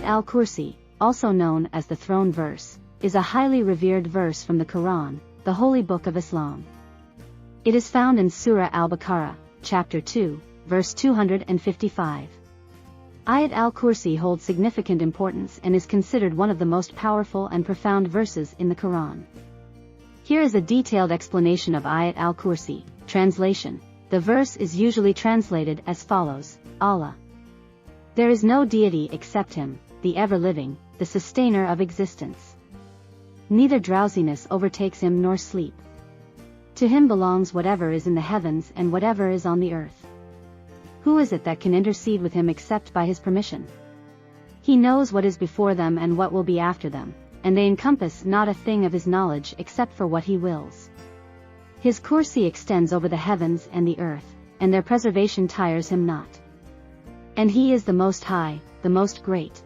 Ayat al-Kursi, also known as the throne verse, is a highly revered verse from the Quran, the holy book of Islam. It is found in Surah Al-Baqarah, chapter 2, verse 255. Ayat al-Kursi holds significant importance and is considered one of the most powerful and profound verses in the Quran. Here is a detailed explanation of Ayat al-Kursi. Translation. The verse is usually translated as follows: Allah. There is no deity except Him, the ever-living, the sustainer of existence. Neither drowsiness overtakes Him nor sleep. To Him belongs whatever is in the heavens and whatever is on the earth. Who is it that can intercede with Him except by His permission? He knows what is before them and what will be after them, and they encompass not a thing of His knowledge except for what He wills. His kursi extends over the heavens and the earth, and their preservation tires Him not. And He is the Most High, the Most Great.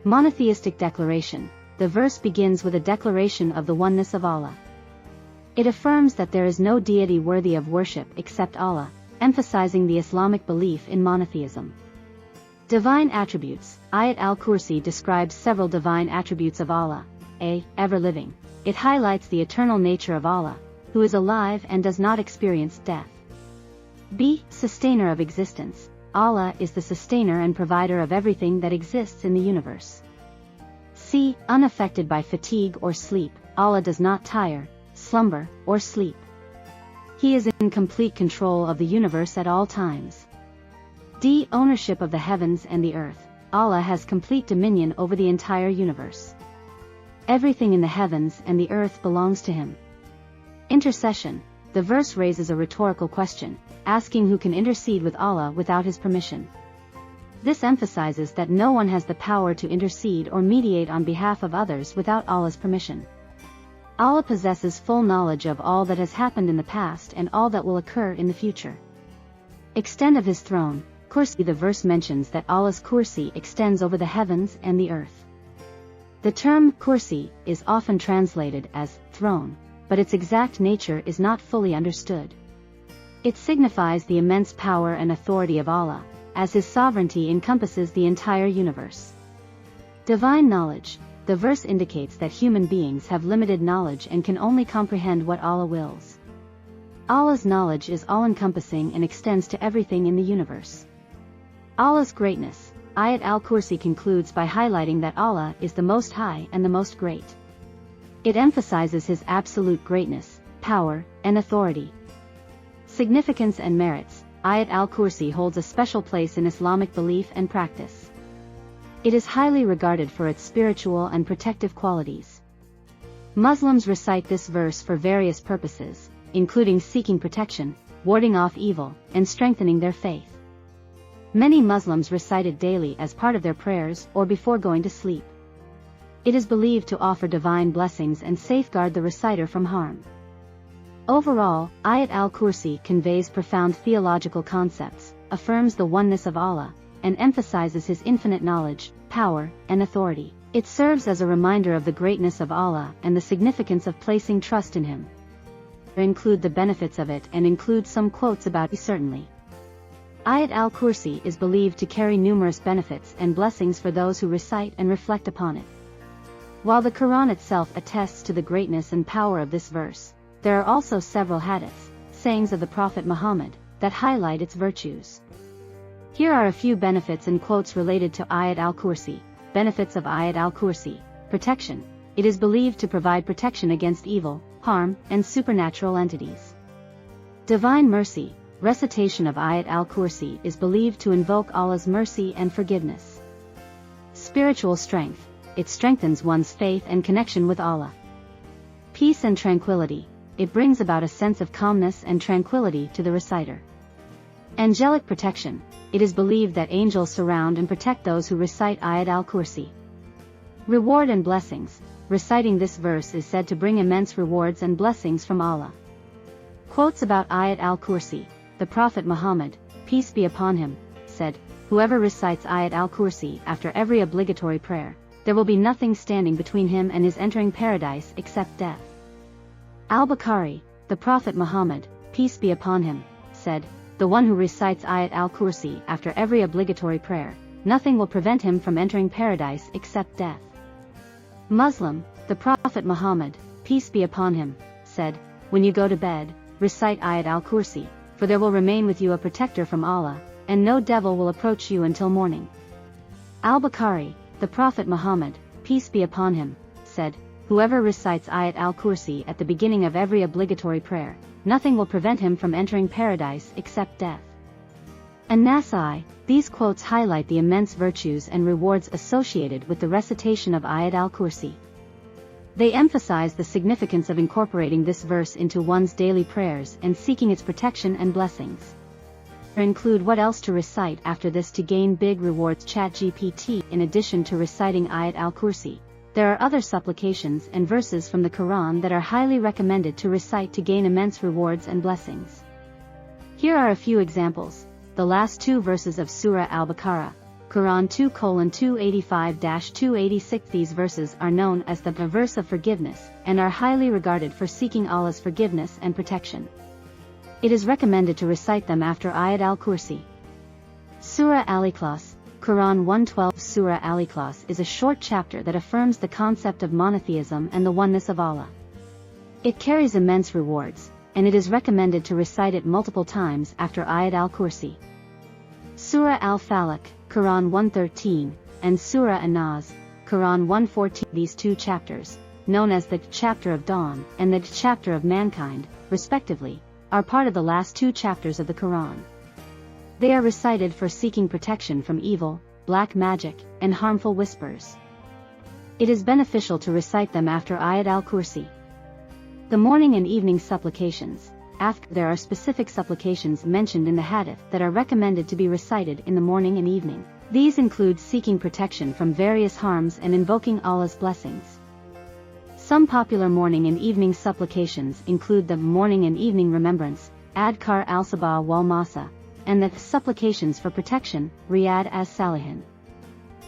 Monotheistic declaration. The verse begins with a declaration of the oneness of Allah. It affirms that there is no deity worthy of worship except Allah, emphasizing the Islamic belief in monotheism. Divine attributes. Ayat al-Kursi describes several divine attributes of Allah. A. Ever-living. It highlights the eternal nature of Allah, who is alive and does not experience death. B. Sustainer of existence. Allah is the sustainer and provider of everything that exists in the universe. C. Unaffected by fatigue or sleep. Allah does not tire, slumber, or sleep. He is in complete control of the universe at all times. D. Ownership of the heavens and the earth. Allah has complete dominion over the entire universe. Everything in the heavens and the earth belongs to Him. Intercession. The verse raises a rhetorical question, asking who can intercede with Allah without His permission. This emphasizes that no one has the power to intercede or mediate on behalf of others without Allah's permission. Allah possesses full knowledge of all that has happened in the past and all that will occur in the future. Extent of His throne. Kursi. The verse mentions that Allah's kursi extends over the heavens and the earth. The term kursi is often translated as throne, but its exact nature is not fully understood. It signifies the immense power and authority of Allah, as His sovereignty encompasses the entire universe. Divine knowledge. The verse indicates that human beings have limited knowledge and can only comprehend what Allah wills. Allah's knowledge is all-encompassing and extends to everything in the universe. Allah's greatness. Ayat al-Kursi concludes by highlighting that Allah is the Most High and the Most Great. It emphasizes His absolute greatness, power, and authority. Significance and merits. Ayat al-Kursi holds a special place in Islamic belief and practice. It is highly regarded for its spiritual and protective qualities. Muslims recite this verse for various purposes, including seeking protection, warding off evil, and strengthening their faith. Many Muslims recite it daily as part of their prayers or before going to sleep. It is believed to offer divine blessings and safeguard the reciter from harm. Overall, Ayat al-Kursi conveys profound theological concepts, affirms the oneness of Allah, and emphasizes His infinite knowledge, power, and authority. It serves as a reminder of the greatness of Allah and the significance of placing trust in Him. Include the benefits of it and include some quotes about it. Certainly. Ayat al-Kursi is believed to carry numerous benefits and blessings for those who recite and reflect upon it. While the Quran itself attests to the greatness and power of this verse, there are also several hadiths, sayings of the Prophet Muhammad, that highlight its virtues. Here are a few benefits and quotes related to Ayat al-Kursi. Benefits of Ayat al-Kursi. Protection. It is believed to provide protection against evil, harm, and supernatural entities. Divine mercy. Recitation of Ayat al-Kursi is believed to invoke Allah's mercy and forgiveness. Spiritual strength. It strengthens one's faith and connection with Allah. Peace and tranquility. It brings about a sense of calmness and tranquility to the reciter. Angelic protection. It is believed that angels surround and protect those who recite Ayat al-Kursi. Reward and blessings. Reciting this verse is said to bring immense rewards and blessings from Allah. Quotes about Ayat al-Kursi. The Prophet Muhammad, peace be upon him, said, "Whoever recites Ayat al-Kursi after every obligatory prayer, there will be nothing standing between him and his entering paradise except death." Al-Bukhari, the Prophet Muhammad, peace be upon him, said, "The one who recites Ayat al-Kursi after every obligatory prayer, nothing will prevent him from entering paradise except death. Muslim, the Prophet Muhammad, peace be upon him, said, when you go to bed, recite Ayatul Kursi, for there will remain with you a protector from Allah, and no devil will approach you until morning. Al-Bukhari, the Prophet Muhammad, peace be upon him, said, whoever recites Ayatul Kursi at the beginning of every obligatory prayer, nothing will prevent him from entering paradise except death. An-Nasai, these quotes highlight the immense virtues and rewards associated with the recitation of Ayatul Kursi. They emphasize the significance of incorporating this verse into one's daily prayers and seeking its protection and blessings. Include what else to recite after this to gain big rewards. ChatGPT. In addition to reciting Ayatul Kursi, there are other supplications and verses from the Quran that are highly recommended to recite to gain immense rewards and blessings. Here are a few examples. The last two verses of Surah Al-Baqarah, Quran 2:285-286. These verses are known as the verse of forgiveness and are highly regarded for seeking Allah's forgiveness and protection. It is recommended to recite them after Ayatul Kursi. Surah Al-Ikhlas, Quran 1:12. Surah Al-Ikhlas is a short chapter that affirms the concept of monotheism and the oneness of Allah. It carries immense rewards, and it is recommended to recite it multiple times after Ayatul Kursi. Surah Al-Falaq, Quran 1:13, and Surah An-Nas, Quran 1:14. These two chapters, known as the chapter of dawn and the chapter of mankind, respectively, are part of the last two chapters of the Quran. They are recited for seeking protection from evil, black magic, and harmful whispers. It is beneficial to recite them after Ayatul Kursi. The morning and evening supplications. There are specific supplications mentioned in the hadith that are recommended to be recited in the morning and evening. These include seeking protection from various harms and invoking Allah's blessings. Some popular morning and evening supplications include the morning and evening remembrance, Adkar al-Sabah wal Masa, and the supplications for protection, Riyad as-Salihin.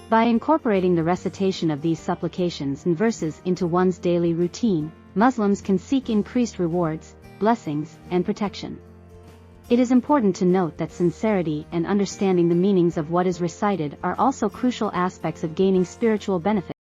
By incorporating the recitation of these supplications and verses into one's daily routine, Muslims can seek increased rewards, blessings, and protection. It is important to note that sincerity and understanding the meanings of what is recited are also crucial aspects of gaining spiritual benefit.